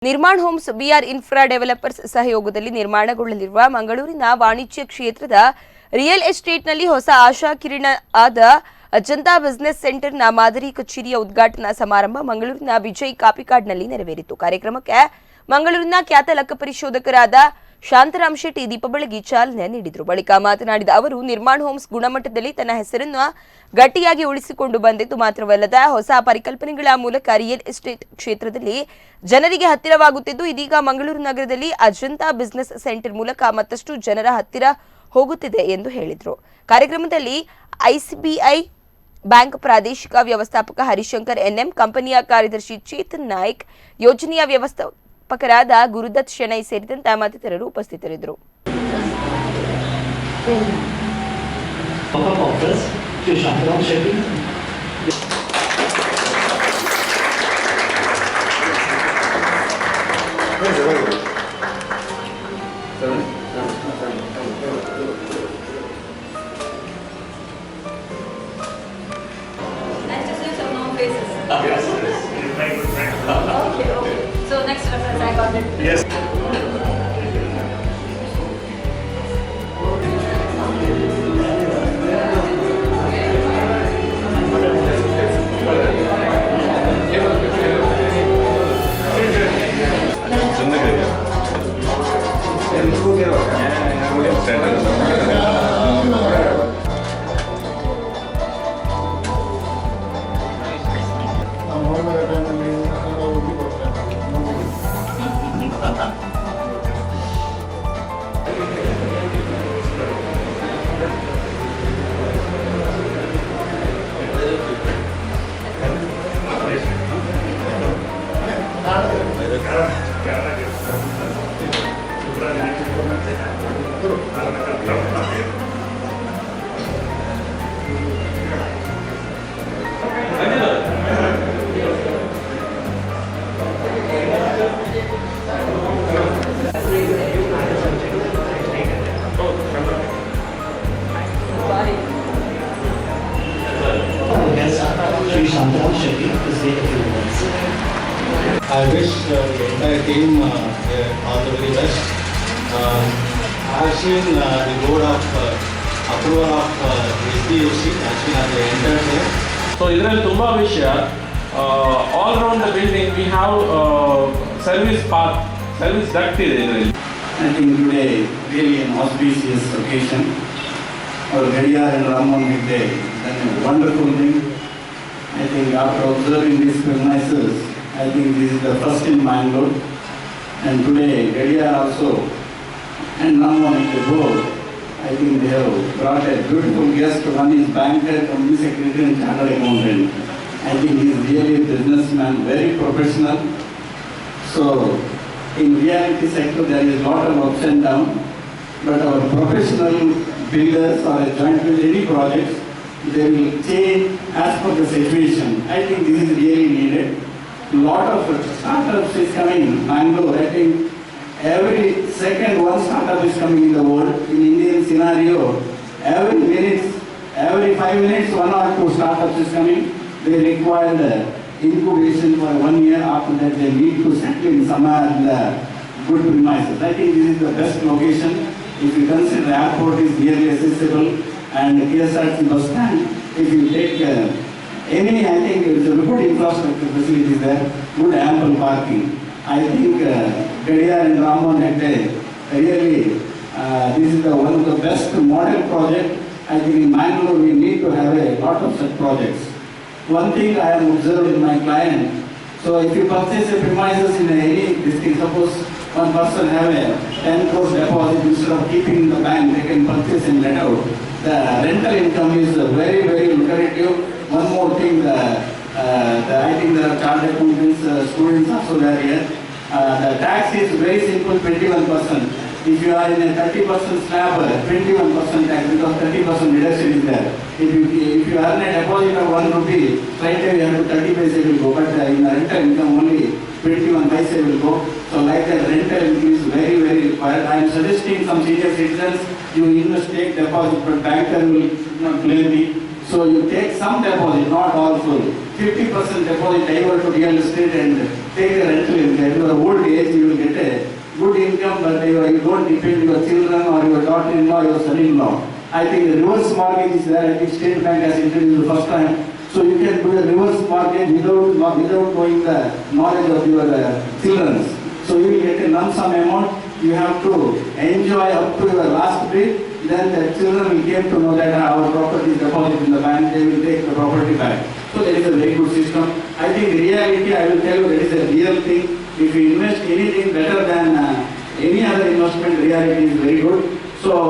ನಿರ್ಮಾಣ homes B R infra developers ಸಹಯೋಗದಲ್ಲಿ ನಿರ್ಮಾಣಗೊಳ್ಳಲಿರುವ ಮಂಗಳೂರಿನ ವಾಣಿಜ್ಯ ಕ್ಷೇತ್ರದ ರಿಯಲ್ ಎಸ್ಟೇಟ್ನಲ್ಲಿ ಹೊಸ ಆಶಾ ಕಿರಣ ಆದ ಅಜಂತಾ ಬಿಸಿನೆಸ್ ಸೆಂಟರ್ನ ಮಾದರಿ ಕಚೇರಿಯ ಉದ್ಘಾಟನಾ ಸಮಾರಂಭ ಮಂಗಳೂರಿನ ವಿಜಯ್ ಕಾಪಿಕಾಡ್ನಲ್ಲಿ ನೆರವೇರಿತು. ಕಾರ್ಯಕ್ರಮಕ್ಕೆ ಮಂಗಳೂರಿನ ಖ್ಯಾತ ಲೆಕ್ಕ ಪರಿಶೋಧಕರಾದ ಶಾಂತರಾಮ್ ಶೆಟ್ಟಿ ದೀಪ ಬೆಳಗಿ ಚಾಲನೆ ನೀಡಿದರು. ಬಳಿಕ ಮಾತನಾಡಿದ ಅವರು, ನಿರ್ಮಾಣ ಹೋಮ್ಸ್ ಗುಣಮಟ್ಟದಲ್ಲಿ ತನ್ನ ಹೆಸರನ್ನು ಗಟ್ಟಿಯಾಗಿ ಉಳಿಸಿಕೊಂಡು ಬಂದಿದ್ದು ಮಾತ್ರವಲ್ಲದೆ ಹೊಸ ಪರಿಕಲ್ಪನೆಗಳ ಮೂಲಕ ರಿಯಲ್ ಎಸ್ಟೇಟ್ ಕ್ಷೇತ್ರದಲ್ಲಿ ಜನರಿಗೆ ಹತ್ತಿರವಾಗುತ್ತಿದ್ದು ಇದೀಗ ಮಂಗಳೂರು ನಗರದಲ್ಲಿ ಅಜಂತಾ ಬಿಸಿನೆಸ್ ಸೆಂಟರ್ ಮೂಲಕ ಮತ್ತಷ್ಟು ಜನರ ಹತ್ತಿರ ಹೋಗುತ್ತಿದೆ ಎಂದು ಹೇಳಿದರು. ಕಾರ್ಯಕ್ರಮದಲ್ಲಿ ಐಸಿಬಿಐ ಬ್ಯಾಂಕ್ ಪ್ರಾದೇಶಿಕ ವ್ಯವಸ್ಥಾಪಕ ಹರಿಶಂಕರ್ ಎನ್ಎಂ, ಕಂಪನಿಯ ಕಾರ್ಯದರ್ಶಿ ಚೇತನ್ ನಾಯ್ಕ್, ಯೋಜನೆಯ ವ್ಯವಸ್ಥಾಪಕರಾದ ಗುರುದತ್ ಶೆಣೈ ಸೇರಿದಂತೆ ಮತ್ತಿತರರು ಉಪಸ್ಥಿತರಿದ್ದರು. Okay. So next reference I got it. Yes. Shankar Shetty to say a few words. I wish the entire team all the very best. I have seen the board of approval of SDFC actually have entered here. So ಇದರಲ್ಲಿ ತುಂಬಾ ವಿಷಯ all around the building we have service path, service duct ಇದೆ ಇದರಲ್ಲಿ. I think today really an auspicious occasion. Our Gadiar and Ramon have done a wonderful thing. I think after observing these premises, I think this is the first in Mangalore. And today, Gadiar also and Ramon at the board, I think they have brought a beautiful guest to run his banker, company secretary and chartered accountant. I think he is really a businessman, very professional. So, in reality sector, there is a lot of ups and downs, but our professional builders or a joint with any projects, they will change as per the situation. I think this is really needed. Lot of startups is coming in Bangalore. I think every second one startup is coming in the world. In Indian scenario, every minute, every 5 minutes, 1 or 2 startups is coming. They require the incubation for 1 year. After that, they need to settle in somewhere in the good premises. I think this is the best location. If you consider the airport is nearly accessible and the KSRTC bus stand, if you take any, I think it's a good infrastructure facilities there, good ample parking. I think Gadiar and Ramon had really, this is one of the best model project. I think in Mangalore we need to have a lot of such projects. One thing I have observed in my client, so if you purchase a premises in any district, suppose one person have a 10 crore deposit, instead of keeping in the bank, they can purchase and let out. The rental income is very, very lucrative. One more thing, I think the chartered accountants, students also there here. The tax is very simple, 21%. If you are in a 30% slab, 21% tax because 30% deduction is there. If you earn a deposit of 1 rupee, straight away you have to 30 paise will go, but in the rental income only 21 paise will go. So like that rental income is very, very required. I am suggesting some senior citizens, you invest, take deposit, but banker will not blame me. So you take some deposit, not all full. 50% deposit divert to real estate and take a rental income. At your old age, you will get a good income, but you don't depend your children or your daughter-in-law, your son-in-law. I think the reverse mortgage is there. I think State Bank has introduced the first time. So you can do a reverse mortgage without knowing the knowledge of your children. So you will get a lump sum amount. You have to enjoy up to your last breath. Then the children will come to know that our property is deposited in the bank. They will take the property back. So that is a very good system. I think reality, I will tell you, that is a real thing. If you invest anything better than any other investment, reality is very good. So